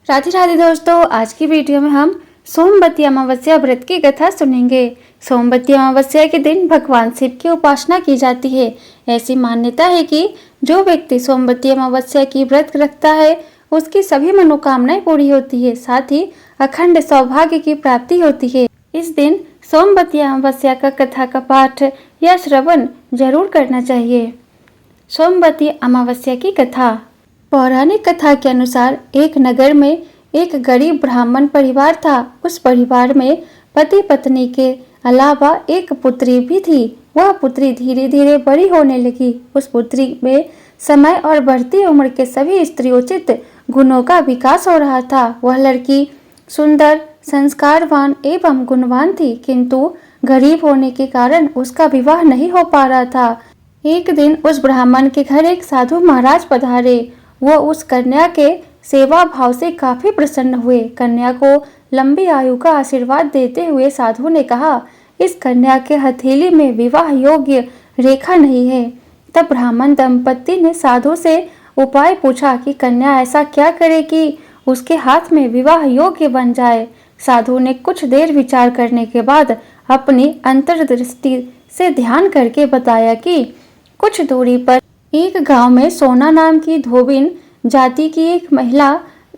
राधे राधे दोस्तों, आज की वीडियो में हम सोमवती अमावस्या व्रत की कथा सुनेंगे। सोमवती अमावस्या के दिन भगवान शिव की उपासना की जाती है। ऐसी मान्यता है कि जो व्यक्ति सोमवती अमावस्या की व्रत रखता है उसकी सभी मनोकामनाएं पूरी होती है, साथ ही अखंड सौभाग्य की प्राप्ति होती है। इस दिन सोमवती अमावस्या का कथा का पाठ या श्रवण जरूर करना चाहिए। सोमवती अमावस्या की कथा। पौराणिक कथा के अनुसार एक नगर में एक गरीब ब्राह्मण परिवार था। उस परिवार में पति पत्नी के अलावा एक पुत्री भी थी। वह पुत्री धीरे धीरे बड़ी होने लगी। उस पुत्री में समय और बढ़ती उम्र के सभी स्त्रियोचित गुणों का विकास हो रहा था। वह लड़की सुंदर, संस्कारवान एवं गुणवान थी, किंतु गरीब होने के कारण उसका विवाह नहीं हो पा रहा था। एक दिन उस ब्राह्मण के घर एक साधु महाराज पधारे। वो उस कन्या के सेवा भाव से काफी प्रसन्न हुए। कन्या को लंबी आयु का आशीर्वाद देते हुए साधु ने कहा, इस कन्या के हथेली में विवाह योग्य रेखा नहीं है। तब ब्राह्मण दंपति ने साधु से उपाय पूछा कि कन्या ऐसा क्या करे कि उसके हाथ में विवाह योग्य बन जाए। साधु ने कुछ देर विचार करने के बाद अपनी अंतर्दृष्टि से ध्यान करके बताया कि कुछ दूरी पर एक गांव में सोना नाम की धोबिन जाति की एक महिला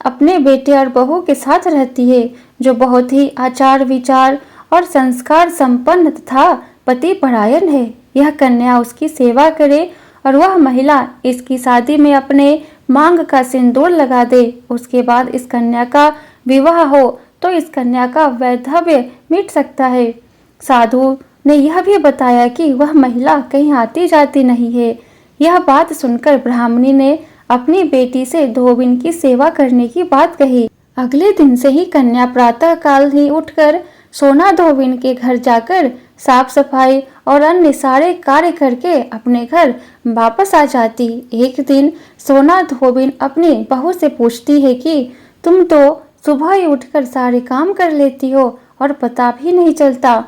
अपने बेटे और बहू के साथ रहती है, जो बहुत ही आचार विचार और संस्कार संपन्न तथा पति परायण है। यह कन्या उसकी सेवा करे और वह महिला इसकी शादी में अपने मांग का सिंदूर लगा दे। उसके बाद इस कन्या का विवाह हो तो इस कन्या का वैधव्य मिट सकता है। साधु ने यह भी बताया कि वह महिला कहीं आती जाती नहीं है। यह बात सुनकर ब्राह्मणी ने अपनी बेटी से धोबिन की सेवा करने की बात कही। अगले दिन से ही कन्या प्रातः काल ही उठकर सोना धोबिन के घर जाकर साफ सफाई और अन्य सारे कार्य करके अपने घर वापस आ जाती। एक दिन सोना धोबिन अपनी बहू से पूछती है कि तुम तो सुबह ही उठकर सारे काम कर लेती हो और पता भी नहीं चलता।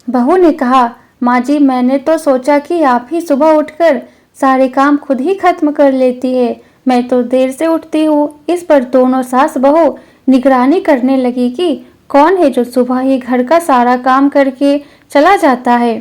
बहू ने कहा, माँ जी, मैंने तो सोचा कि आप ही सुबह उठकर सारे काम खुद ही खत्म कर लेती है। मैं तो देर से उठती हूँ। इस पर दोनों सास बहू निगरानी करने लगी कि कौन है जो सुबह ही घर का सारा काम करके चला जाता है।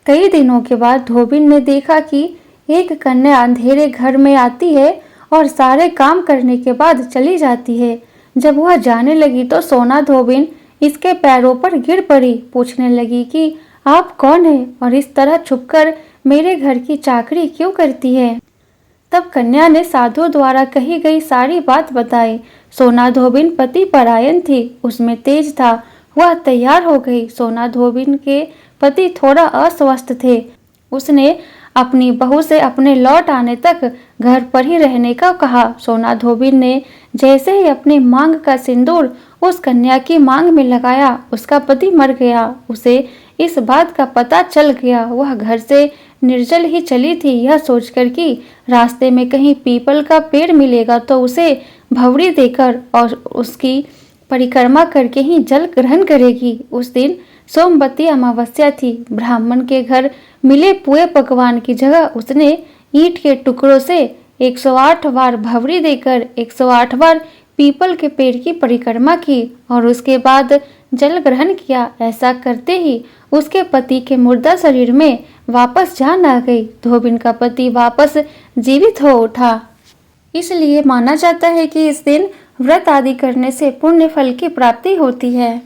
कई दिनों के बाद धोबिन ने देखा कि एक कन्या अंधेरे घर में आती है और सारे काम करने के बाद चली जाती है। जब वह जाने लगी तो सोना धोबिन इसके पैरों पर गिर पड़ी। पूछने लगी कि आप कौन है और इस तरह छुपकर मेरे घर की चाकरी क्यों करती है। तब कन्या ने साधु द्वारा कही गई सारी बात बताई। सोना धोबिन पति परायण थी, उसमें तेज था। वह तैयार हो गई। सोना धोबिन के पति थोड़ा अस्वस्थ थे। उसने अपनी बहू से अपने लौट आने तक घर पर ही रहने का कहा। सोना धोबिन ने जैसे ही अपनी मांग का सिंदूर उस कन्या की मांग में लगाया, उसका पति मर गया। उसे इस बात का पता चल गया। वह घर से निर्जल ही चली थी, यह सोचकर कि रास्ते में कहीं पीपल का पेड़ मिलेगा तो उसे भवरी देकर और उसकी परिक्रमा करके ही जल ग्रहण करेगी। उस दिन सोमवती अमावस्या थी। ब्राह्मण के घर मिले पुए पकवान की जगह उसने ईंट के टुकड़ों से 108 बार भवरी देकर 108 बार पीपल के पेड़ की परिक्रमा की और उसके बाद जल ग्रहण किया। ऐसा करते ही उसके पति के मुर्दा शरीर में वापस जान आ गई। धोबिन का पति वापस जीवित हो उठा। इसलिए माना जाता है कि इस दिन व्रत आदि करने से पुण्य फल की प्राप्ति होती है।